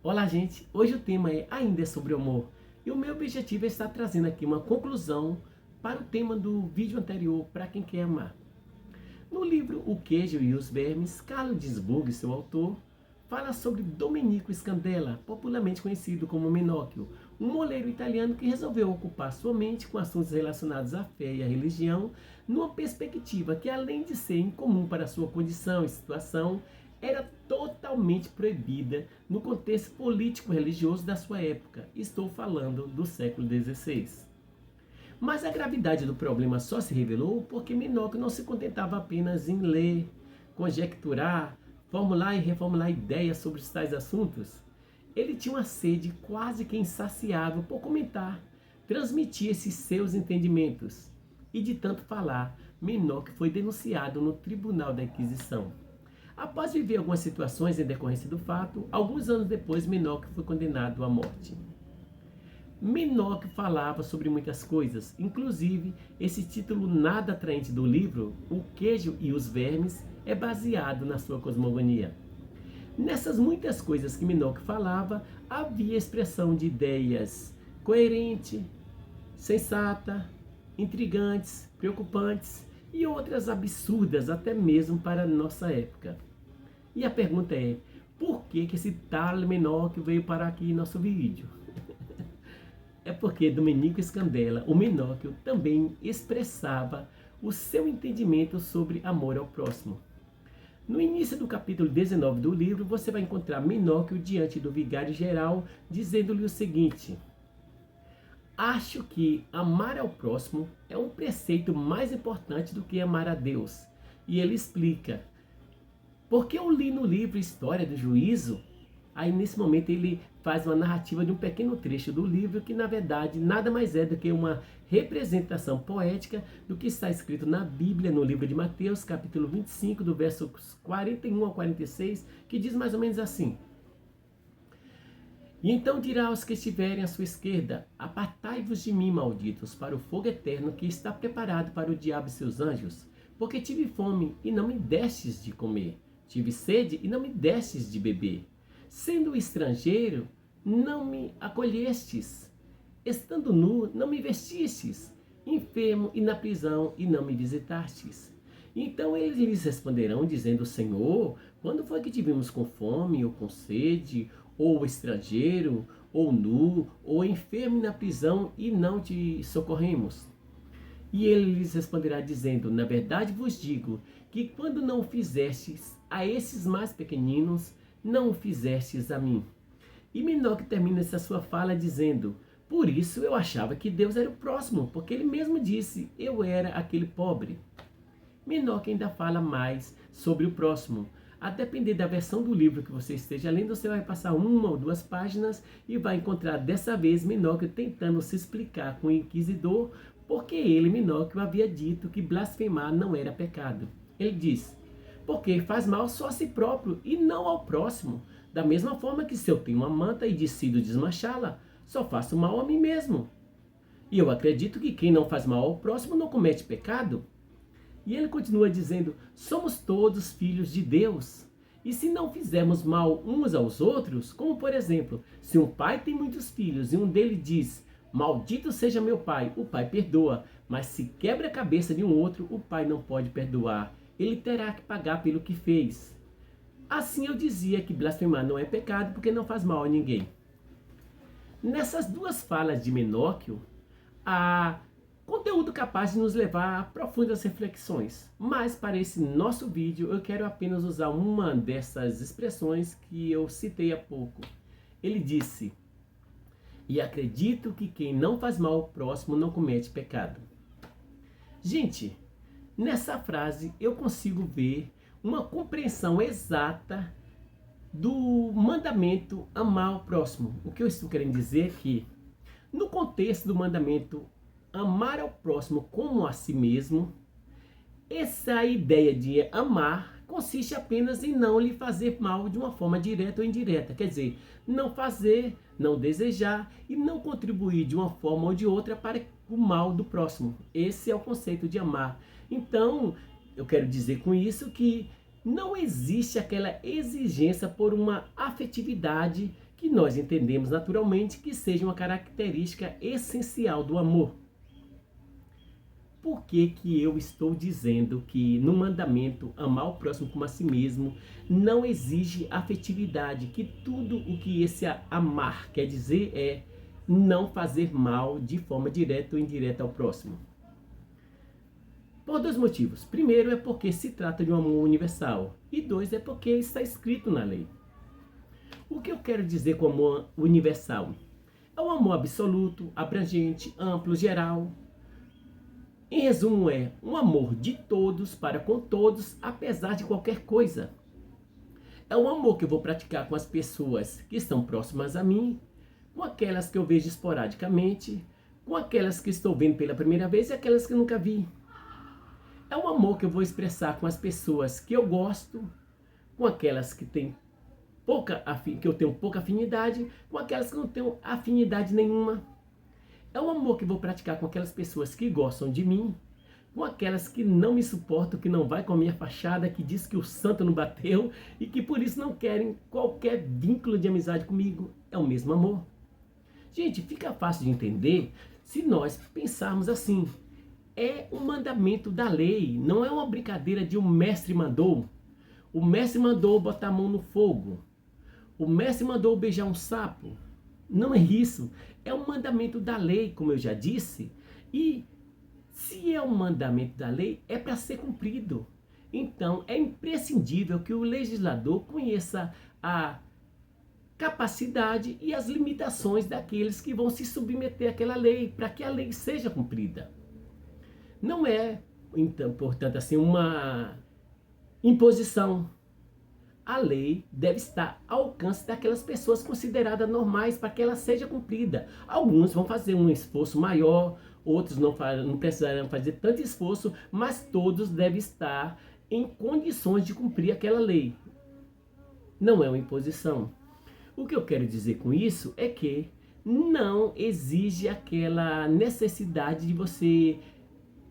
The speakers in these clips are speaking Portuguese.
Olá, gente! Hoje o tema ainda é sobre o amor. E o meu objetivo é estar trazendo aqui uma conclusão para o tema do vídeo anterior, para quem quer amar. No livro O Queijo e os Vermes, Carlo Ginzburg, seu autor, fala sobre Domenico Scandella, popularmente conhecido como Minóquio, um moleiro italiano que resolveu ocupar sua mente com assuntos relacionados à fé e à religião, numa perspectiva que, além de ser incomum para sua condição e situação, era totalmente proibida no contexto político-religioso da sua época. Estou falando do século XVI. Mas a gravidade do problema só se revelou porque Minóquio não se contentava apenas em ler, conjecturar, formular e reformular ideias sobre tais assuntos. Ele tinha uma sede quase que insaciável por comentar, transmitir esses seus entendimentos. E de tanto falar, Minóquio foi denunciado no Tribunal da Inquisição. Após viver algumas situações em decorrência do fato, alguns anos depois Minóquio foi condenado à morte. Minóquio falava sobre muitas coisas, inclusive esse título nada atraente do livro, O Queijo e os Vermes, é baseado na sua cosmogonia. Nessas muitas coisas que Minóquio falava, havia expressão de ideias coerente, sensata, intrigantes, preocupantes e outras absurdas até mesmo para a nossa época. E a pergunta é, por que esse tal Minóquio veio parar aqui em nosso vídeo? É porque Domenico Scandella, o Minóquio, também expressava o seu entendimento sobre amor ao próximo. No início do capítulo 19 do livro, você vai encontrar Minóquio diante do vigário-geral, dizendo-lhe o seguinte: acho que amar ao próximo é um preceito mais importante do que amar a Deus. E ele explica: porque eu li no livro História do Juízo. Aí nesse momento ele faz uma narrativa de um pequeno trecho do livro que na verdade nada mais é do que uma representação poética do que está escrito na Bíblia, no livro de Mateus, capítulo 25, do versos 41 ao 46, que diz mais ou menos assim: e então dirá aos que estiverem à sua esquerda: apartai-vos de mim, malditos, para o fogo eterno que está preparado para o diabo e seus anjos, porque tive fome e não me destes de comer, tive sede e não me destes de beber. Sendo estrangeiro, não me acolhestes. Estando nu, não me vestistes. Enfermo e na prisão, e não me visitastes. Então eles lhes responderão, dizendo: Senhor, quando foi que te vimos com fome, ou com sede, ou estrangeiro, ou nu, ou enfermo e na prisão, e não te socorremos? E ele lhes responderá, dizendo: na verdade vos digo, que quando não o fizestes a esses mais pequeninos, não o fizestes a mim. E Minóquio termina essa sua fala dizendo: por isso eu achava que Deus era o próximo, porque ele mesmo disse: eu era aquele pobre. Minóquio ainda fala mais sobre o próximo. A depender da versão do livro que você esteja lendo, você vai passar uma ou duas páginas e vai encontrar dessa vez Minóquio tentando se explicar com o inquisidor, porque ele, Minóquio, havia dito que blasfemar não era pecado. Ele diz: porque faz mal só a si próprio e não ao próximo. Da mesma forma que se eu tenho uma manta e decido desmanchá-la, só faço mal a mim mesmo. E eu acredito que quem não faz mal ao próximo não comete pecado. E ele continua dizendo: somos todos filhos de Deus. E se não fizermos mal uns aos outros, como por exemplo, se um pai tem muitos filhos e um deles diz: maldito seja meu pai, o pai perdoa. Mas se quebra a cabeça de um outro, o pai não pode perdoar. Ele terá que pagar pelo que fez. Assim eu dizia que blasfemar não é pecado porque não faz mal a ninguém. Nessas duas falas de Minóquio, há conteúdo capaz de nos levar a profundas reflexões. Mas para esse nosso vídeo eu quero apenas usar uma dessas expressões que eu citei há pouco. Ele disse: e acredito que quem não faz mal ao próximo não comete pecado. Gente, nessa frase eu consigo ver uma compreensão exata do mandamento amar o próximo. O que eu estou querendo dizer é que, no contexto do mandamento amar ao próximo como a si mesmo, essa ideia de amar consiste apenas em não lhe fazer mal de uma forma direta ou indireta. Quer dizer, não fazer, não desejar e não contribuir de uma forma ou de outra para o mal do próximo. Esse é o conceito de amar. Então, eu quero dizer com isso que Não existe aquela exigência por uma afetividade que nós entendemos naturalmente que seja uma característica essencial do amor. Por que que eu estou dizendo que no mandamento amar o próximo como a si mesmo não exige afetividade, que tudo o que esse amar quer dizer é não fazer mal de forma direta ou indireta ao próximo? Por dois motivos. Primeiro é porque se trata de um amor universal e dois é porque está escrito na lei. O que eu quero dizer com amor universal? É um amor absoluto, abrangente, amplo, geral. Em resumo, é um amor de todos para com todos, apesar de qualquer coisa. É um amor que eu vou praticar com as pessoas que estão próximas a mim, com aquelas que eu vejo esporadicamente, com aquelas que estou vendo pela primeira vez e aquelas que eu nunca vi. É um amor que eu vou expressar com as pessoas que eu gosto, com aquelas que eu tenho pouca afinidade, com aquelas que eu não tenho afinidade nenhuma. É um amor que eu vou praticar com aquelas pessoas que gostam de mim, com aquelas que não me suportam, que não vai com a minha fachada, que diz que o santo não bateu e que por isso não querem qualquer vínculo de amizade comigo. É o mesmo amor. Gente, fica fácil de entender se nós pensarmos assim. É um mandamento da lei, não é uma brincadeira de um mestre mandou. O mestre mandou botar a mão no fogo. O mestre mandou beijar um sapo. Não é isso. É um mandamento da lei, como eu já disse. E se é um mandamento da lei, é para ser cumprido. Então, é imprescindível que o legislador conheça a capacidade e as limitações daqueles que vão se submeter àquela lei, para que a lei seja cumprida. Não é, então, portanto, assim, uma imposição. A lei deve estar ao alcance daquelas pessoas consideradas normais para que ela seja cumprida. Alguns vão fazer um esforço maior, outros não precisarão fazer tanto esforço, mas todos devem estar em condições de cumprir aquela lei. Não é uma imposição. O que eu quero dizer com isso é que não exige aquela necessidade de você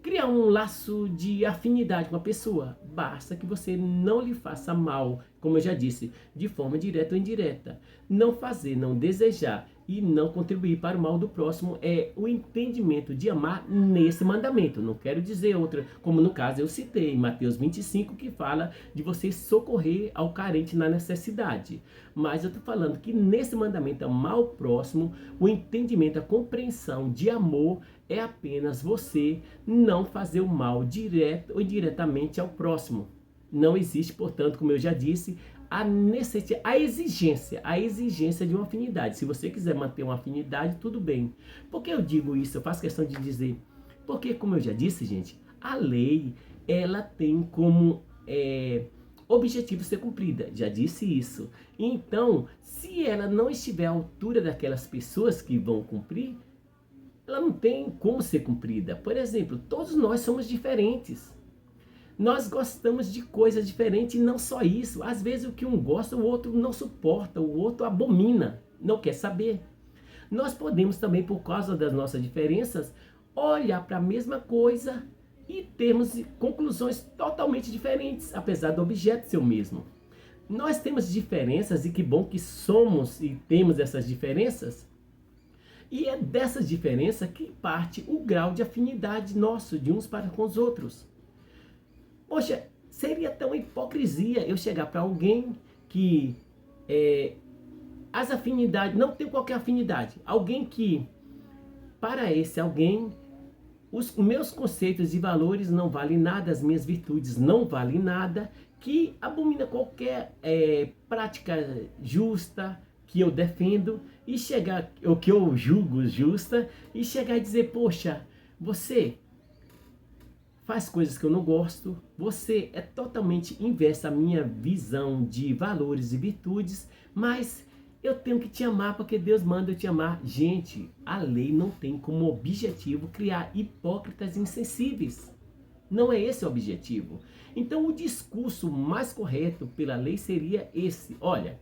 criar um laço de afinidade com a pessoa. Basta que você não lhe faça mal, como eu já disse, de forma direta ou indireta. Não fazer, não desejar e não contribuir para o mal do próximo é o entendimento de amar nesse mandamento. Não quero dizer outra, como no caso eu citei, Mateus 25, que fala de você socorrer ao carente na necessidade. Mas eu estou falando que nesse mandamento amar o próximo, o entendimento, a compreensão de amor é apenas você não fazer o mal direto ou indiretamente ao próximo. Não existe, portanto, como eu já disse, a exigência de uma afinidade. Se você quiser manter uma afinidade, tudo bem. Por que eu digo isso? Eu faço questão de dizer. Porque, como eu já disse, gente, a lei, ela tem como objetivo ser cumprida. Já disse isso. Então, se ela não estiver à altura daquelas pessoas que vão cumprir, ela não tem como ser cumprida. Por exemplo, todos nós somos diferentes. Nós gostamos de coisas diferentes e não só isso. Às vezes o que um gosta, o outro não suporta, o outro abomina, não quer saber. Nós podemos também, por causa das nossas diferenças, olhar para a mesma coisa e termos conclusões totalmente diferentes, apesar do objeto ser o mesmo. Nós temos diferenças e que bom que somos e temos essas diferenças. E é dessas diferenças que parte o grau de afinidade nosso, de uns para com os outros. Poxa, seria até uma hipocrisia eu chegar para alguém que as afinidades, não tem qualquer afinidade. Alguém que, para esse alguém, os meus conceitos e valores não valem nada, as minhas virtudes não valem nada, que abomina qualquer prática justa que eu defendo, e chegar, o que eu julgo justa, e chegar e dizer, poxa, você faz coisas que eu não gosto, você é totalmente inversa à minha visão de valores e virtudes, mas eu tenho que te amar porque Deus manda eu te amar. Gente, a lei não tem como objetivo criar hipócritas insensíveis. Não é esse o objetivo. Então o discurso mais correto pela lei seria esse. Olha,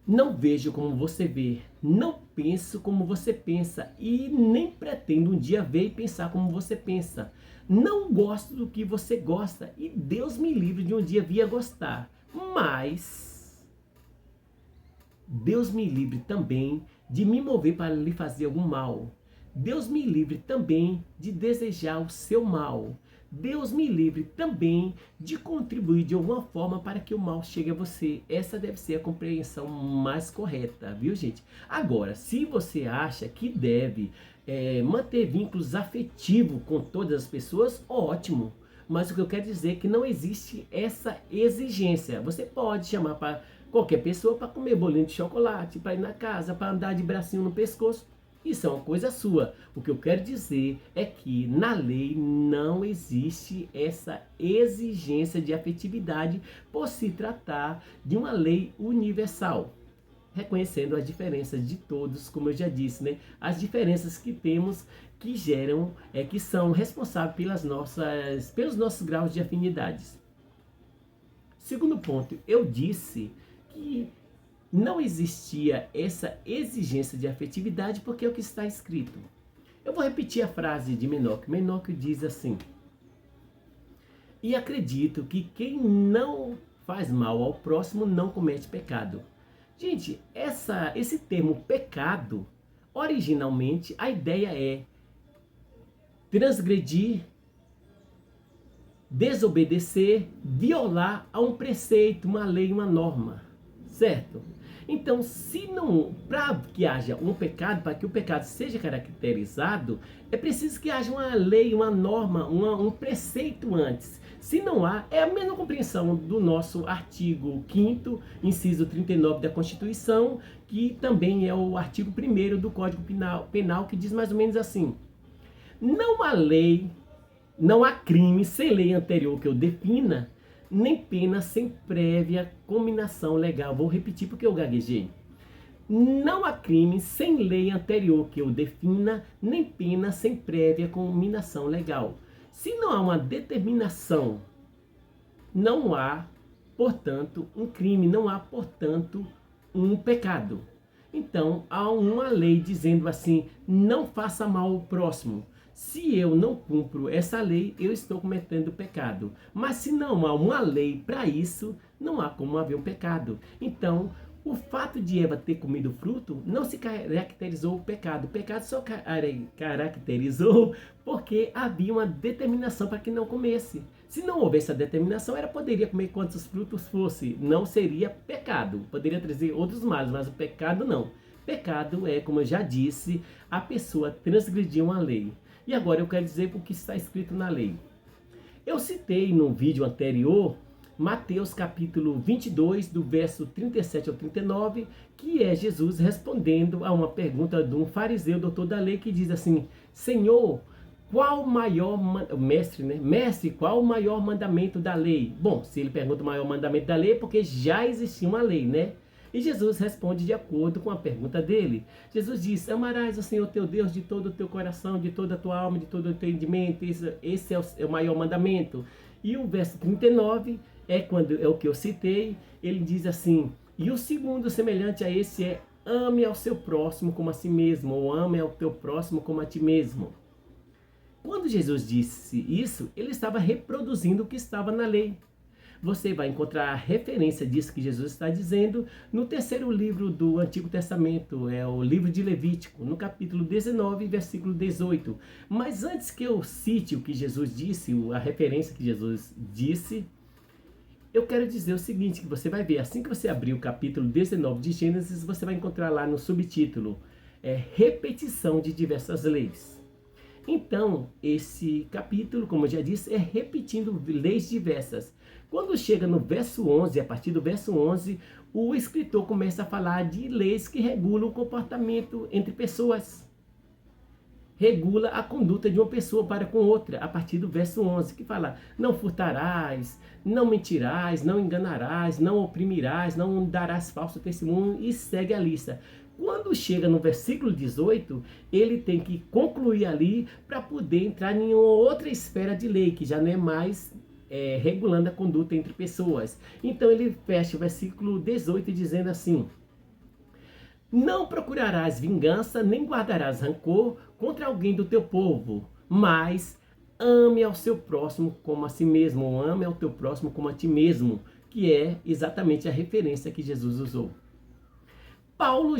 Não vejo como você vê, não penso como você pensa e nem pretendo um dia ver e pensar como você pensa. Não gosto do que você gosta e Deus me livre de um dia vir a gostar. Mas Deus me livre também de me mover para lhe fazer algum mal. Deus me livre também de desejar o seu mal. Deus me livre também de contribuir de alguma forma para que o mal chegue a você. Essa deve ser a compreensão mais correta, viu, gente? Agora, se você acha que deve manter vínculos afetivos com todas as pessoas, ótimo. Mas o que eu quero dizer é que não existe essa exigência. Você pode chamar para qualquer pessoa para comer bolinho de chocolate, para ir na casa, para andar de bracinho no pescoço. Isso é uma coisa sua. O que eu quero dizer é que na lei não existe essa exigência de afetividade por se tratar de uma lei universal. Reconhecendo as diferenças de todos, como eu já disse, né? As diferenças que temos que geram, que são responsáveis pelos nossos graus de afinidades. Segundo ponto, eu disse que não existia essa exigência de afetividade porque é o que está escrito. Eu vou repetir a frase de Menóquio. Menóquio diz assim: e acredito que quem não faz mal ao próximo não comete pecado. Gente, esse termo pecado, originalmente a ideia é transgredir, desobedecer, violar a um preceito, uma lei, uma norma, certo? Então, para que haja um pecado, para que o pecado seja caracterizado, é preciso que haja uma lei, uma norma, um preceito antes. Se não há, é a mesma compreensão do nosso artigo 5º, inciso 39 da Constituição, que também é o artigo 1º do Código Penal, que diz mais ou menos assim: não há lei, não há crime sem lei anterior que eu defina, nem pena sem prévia cominação legal. Vou repetir porque eu gaguejei. Não há crime sem lei anterior que eu defina, nem pena sem prévia cominação legal. Se não há uma determinação, não há, portanto, um crime, não há, portanto, um pecado. Então, há uma lei dizendo assim: não faça mal ao próximo. Se eu não cumpro essa lei, eu estou cometendo pecado. Mas se não há uma lei para isso, não há como haver um pecado. Então, o fato de Eva ter comido o fruto não se caracterizou o pecado. O pecado só caracterizou porque havia uma determinação para que não comesse. Se não houvesse a determinação, ela poderia comer quantos frutos fosse. Não seria pecado. Poderia trazer outros males, mas o pecado não. Pecado é, como eu já disse, a pessoa transgredir uma lei. E agora eu quero dizer o que está escrito na lei. Eu citei no vídeo anterior Mateus capítulo 22, do verso 37 ao 39, que é Jesus respondendo a uma pergunta de um fariseu, doutor da lei, que diz assim: Senhor, qual o maior mestre, né? Mestre, qual o maior mandamento da lei? Bom, se ele pergunta o maior mandamento da lei, é porque já existia uma lei, né? E Jesus responde de acordo com a pergunta dele. Jesus diz: amarás o Senhor teu Deus de todo o teu coração, de toda a tua alma, de todo o teu entendimento. Esse é o maior mandamento. E o verso 39 é o que eu citei. Ele diz assim: e o segundo semelhante a esse é: ame ao seu próximo como a si mesmo, ou ame ao teu próximo como a ti mesmo. Quando Jesus disse isso, ele estava reproduzindo o que estava na lei. Você vai encontrar a referência disso que Jesus está dizendo no terceiro livro do Antigo Testamento, é o livro de Levítico, no capítulo 19, versículo 18. Mas antes que eu cite o que Jesus disse, a referência que Jesus disse, eu quero dizer o seguinte, que você vai ver, assim que você abrir o capítulo 19 de Gênesis, você vai encontrar lá no subtítulo, repetição de diversas leis. Então, esse capítulo, como eu já disse, é repetindo leis diversas. Quando chega no verso 11, a partir do verso 11, o escritor começa a falar de leis que regulam o comportamento entre pessoas. Regula a conduta de uma pessoa para com outra, a partir do verso 11, que fala: não furtarás, não mentirás, não enganarás, não oprimirás, não darás falso testemunho, e segue a lista. Quando chega no versículo 18, ele tem que concluir ali para poder entrar em outra esfera de lei, que já não é mais regulando a conduta entre pessoas. Então ele fecha o versículo 18 dizendo assim: Não procurarás vingança, nem guardarás rancor contra alguém do teu povo, mas ame ao seu próximo como a si mesmo, ame ao teu próximo como a ti mesmo, que é exatamente a referência que Jesus usou. Paulo,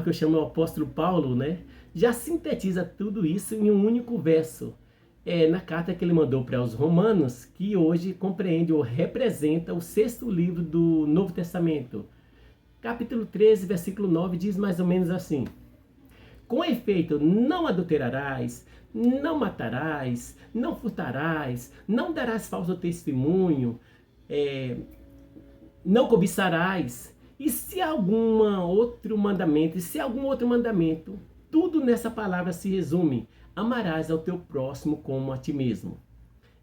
que eu chamo o apóstolo Paulo, né? Já sintetiza tudo isso em um único verso. Na carta que ele mandou para os Romanos, que hoje compreende ou representa o 6º livro do Novo Testamento. Capítulo 13, versículo 9 diz mais ou menos assim: com efeito, não adulterarás, não matarás, não furtarás, não darás falso testemunho, não cobiçarás. E se algum outro mandamento, tudo nessa palavra se resume: amarás ao teu próximo como a ti mesmo.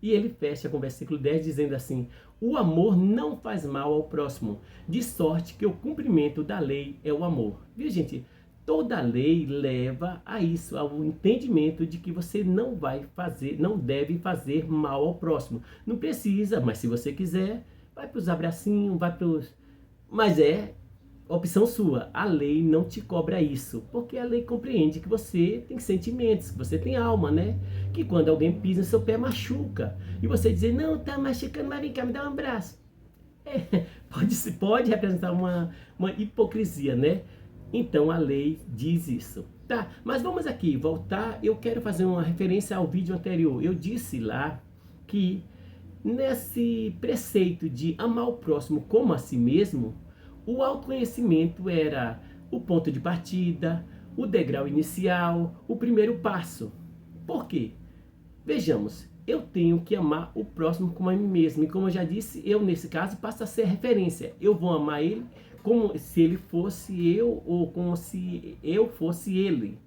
E ele fecha com o versículo 10 dizendo assim: o amor não faz mal ao próximo, de sorte que o cumprimento da lei é o amor. Viu, gente? Toda lei leva a isso, ao entendimento de que você não deve fazer mal ao próximo. Não precisa, mas se você quiser, vai para os abracinhos, vai para os... Mas é opção sua. A lei não te cobra isso, porque a lei compreende que você tem sentimentos, que você tem alma, né? Que quando alguém pisa no seu pé, machuca. E você dizer, não, tá machucando, mas vem cá, me dá um abraço. Pode representar uma hipocrisia, né? Então a lei diz isso. Tá, mas vamos aqui voltar. Eu quero fazer uma referência ao vídeo anterior. Eu disse lá que nesse preceito de amar o próximo como a si mesmo, o autoconhecimento era o ponto de partida, o degrau inicial, o primeiro passo. Por quê? Vejamos, eu tenho que amar o próximo como a mim mesmo. E como eu já disse, eu nesse caso passo a ser referência. Eu vou amar ele como se ele fosse eu ou como se eu fosse ele.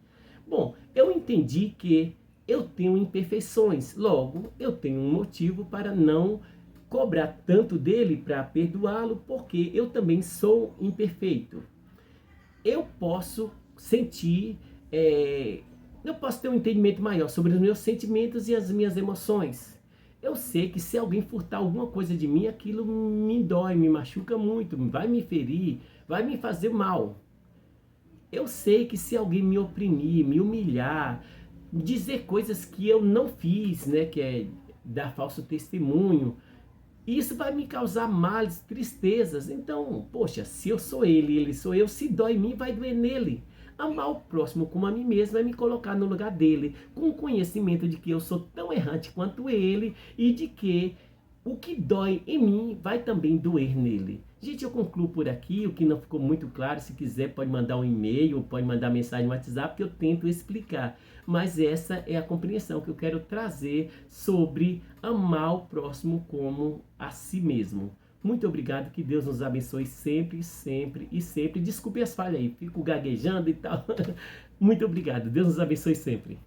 Bom, eu entendi que eu tenho imperfeições, logo eu tenho um motivo para não cobrar tanto dele, para perdoá-lo, porque eu também sou imperfeito. Eu posso sentir, eu posso ter um entendimento maior sobre os meus sentimentos e as minhas emoções. Eu sei que se alguém furtar alguma coisa de mim, aquilo me dói, me machuca muito, vai me ferir, vai me fazer mal. Eu sei que se alguém me oprimir, me humilhar, dizer coisas que eu não fiz, né, que é dar falso testemunho, isso vai me causar males, tristezas. Então, poxa, se eu sou ele, ele sou eu, se dói em mim, vai doer nele. Amar o próximo como a mim mesmo é me colocar no lugar dele, com o conhecimento de que eu sou tão errante quanto ele e de que o que dói em mim vai também doer nele. Gente, eu concluo por aqui. O que não ficou muito claro, se quiser pode mandar um e-mail, pode mandar mensagem no WhatsApp que eu tento explicar. Mas essa é a compreensão que eu quero trazer sobre amar o próximo como a si mesmo. Muito obrigado, que Deus nos abençoe sempre, sempre e sempre. Desculpe as falhas aí, fico gaguejando e tal. Muito obrigado, Deus nos abençoe sempre.